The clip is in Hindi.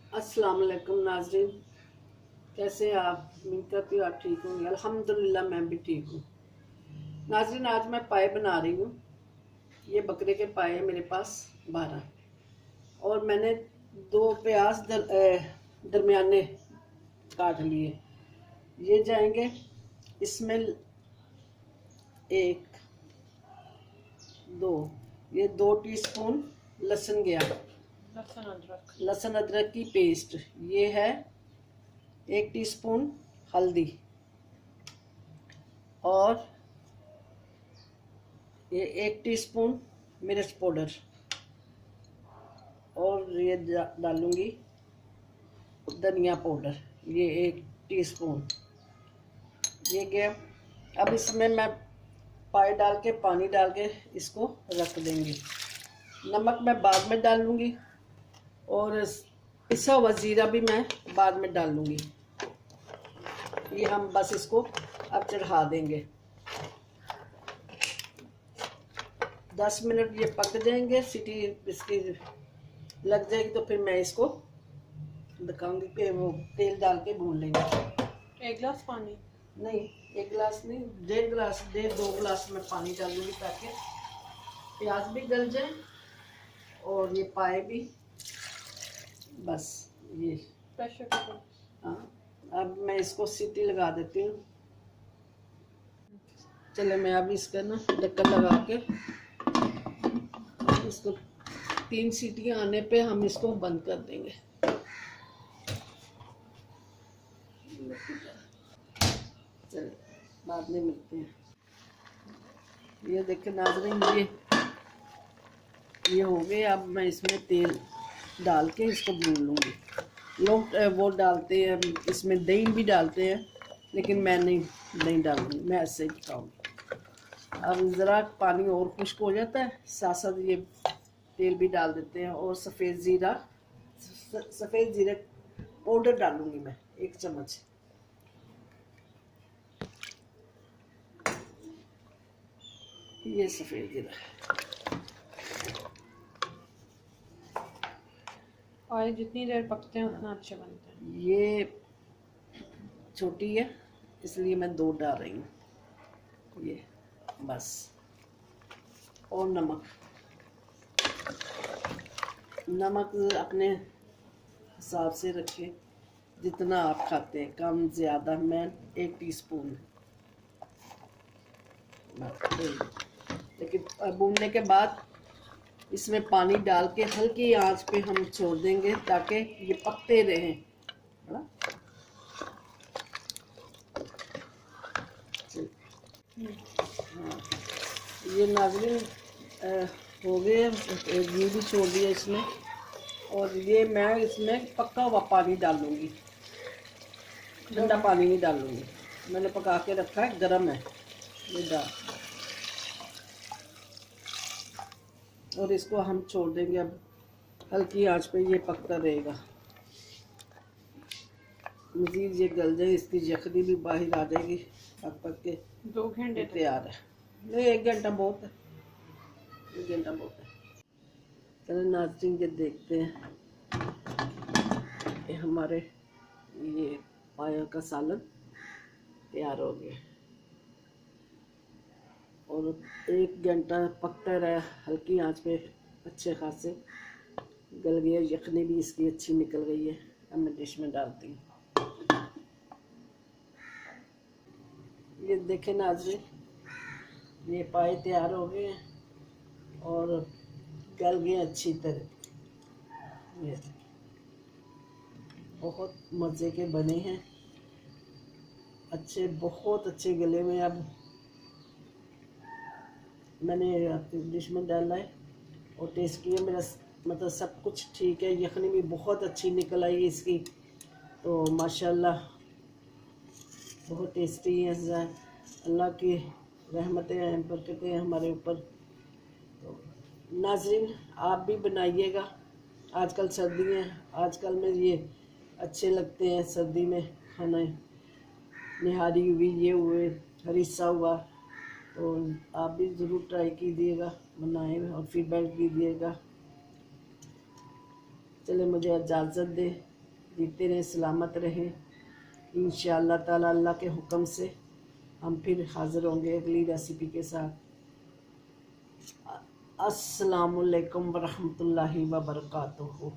अस्सलाम वालेकुम नाज़रीन, कैसे हैं आप? उम्मीद करती हूँ आप ठीक होंगे। अल्हम्दुलिल्लाह मैं भी ठीक हूँ। नाज़रीन, आज मैं पाए बना रही हूँ। ये बकरे के पाए हैं मेरे पास 12, और मैंने 2 प्याज दरमियाने काट लिए। ये जाएंगे इसमें 1, 2, ये 2 टीस्पून लहसुन गया, लहसुन अदरक की पेस्ट। ये है 1 टीस्पून हल्दी, और ये 1 टीस्पून मिर्च पाउडर, और ये डालूंगी धनिया पाउडर, ये 1 टीस्पून। ये गया। अब इसमें मैं पाए डाल के पानी डाल के इसको रख देंगे। नमक मैं बाद में डालूंगी, और पिसा हुआ ज़ीरा भी मैं बाद में डालूंगी। ये हम बस इसको अब चढ़ा देंगे। 10 मिनट ये पक जाएंगे, सीटी इसकी लग जाएगी तो फिर मैं इसको दिखाऊंगी कि वो तेल डाल के भून लेंगे। 1 गिलास पानी नहीं, 1 गिलास नहीं, 1.5 गिलास, 1.5-2 गिलास में पानी डालूंगी ताकि प्याज भी गल जाए और ये पाए भी। बस ये प्रेशर कुकर। हाँ, अब मैं इसको सीटी लगा देती हूँ। चले, मैं अब इसका ना ढक्कन लगा के इसको 3 सीटियाँ आने पे हम इसको बंद कर देंगे। चलो, बाद में मिलते हैं। ये देखें नाज़रीन, ये हो गए। अब मैं इसमें तेल डाल के इसको भून लूँगी। लोग वो डालते हैं, इसमें दही भी डालते हैं, लेकिन मैं नहीं डालूँगी, मैं ऐसे ही पकाऊँगी। अब ज़रा पानी और खुश्क हो जाता है, साथ साथ ये तेल भी डाल देते हैं, और सफ़ेद ज़ीरा पाउडर डालूँगी मैं 1 चम्मच। ये सफ़ेद ज़ीरा, और जितनी देर पकते हैं उतना अच्छे बनते हैं। ये छोटी है इसलिए मैं 2 डाल रही हूँ। ये बस, और नमक अपने हिसाब से रखें, जितना आप खाते हैं, कम ज़्यादा। मैं 1 टीस्पून, लेकिन भूनने के बाद इसमें पानी डाल के हल्की आंच पे हम छोड़ देंगे ताकि ये पकते रहें, है ना। हाँ, ये नाज़रीन हो गए। घी भी छोड़ दिया इसमें, और ये मैं इसमें पका हुआ पानी डालूंगी, ठंडा पानी नहीं डालूंगी। मैंने पका के रखा है, गर्म है, ये डाल, और इसको हम छोड़ देंगे। अब हल्की आंच पे ये पकता रहेगा। मज़ीद ये गल जाए, इसकी यखनी भी बाहर आ जाएगी, पक के 2 घंटे तैयार है। नहीं, 1 घंटा बहुत है, 1 घंटा बहुत है। चलो नाज़रीन, ये देखते हैं कि हमारे ये पाया का सालन तैयार हो गया, और 1 घंटा पकता रहा हल्की आंच पे, अच्छे खासे गल गया। यखनी भी इसकी अच्छी निकल गई है। अब मैं डिश में डालती हूँ। ये देखें नाज़रीन, ये पाए तैयार हो गए हैं और गल गए अच्छी तरह। ये बहुत मज़े के बने हैं, अच्छे, बहुत अच्छे गले में। अब मैंने डिश में डाला है और टेस्ट किया, मेरा मतलब सब कुछ ठीक है। यखनी भी बहुत अच्छी निकल आई इसकी, तो माशाल्लाह बहुत टेस्टी है। अल्लाह की रहमतें हैं, बरकतें हैं हमारे ऊपर। तो नाज़रीन, आप भी बनाइएगा। आजकल सर्दी है, आजकल में ये अच्छे लगते हैं सर्दी में खाना। निहारी हुई, ये हुए, हरीसा हुआ, तो आप भी ज़रूर ट्राई कीजिएगा, बनाएं और फीडबैक दीजिएगा। चले, मुझे इजाज़त दें। जीते रहें, सलामत रहें। इंशाअल्लाह ताला अल्लाह के हुक्म से हम फिर हाज़िर होंगे अगली रेसिपी के साथ। अस्सलामुअलैकुम वरहमतुल्लाहि वबरकातुहू।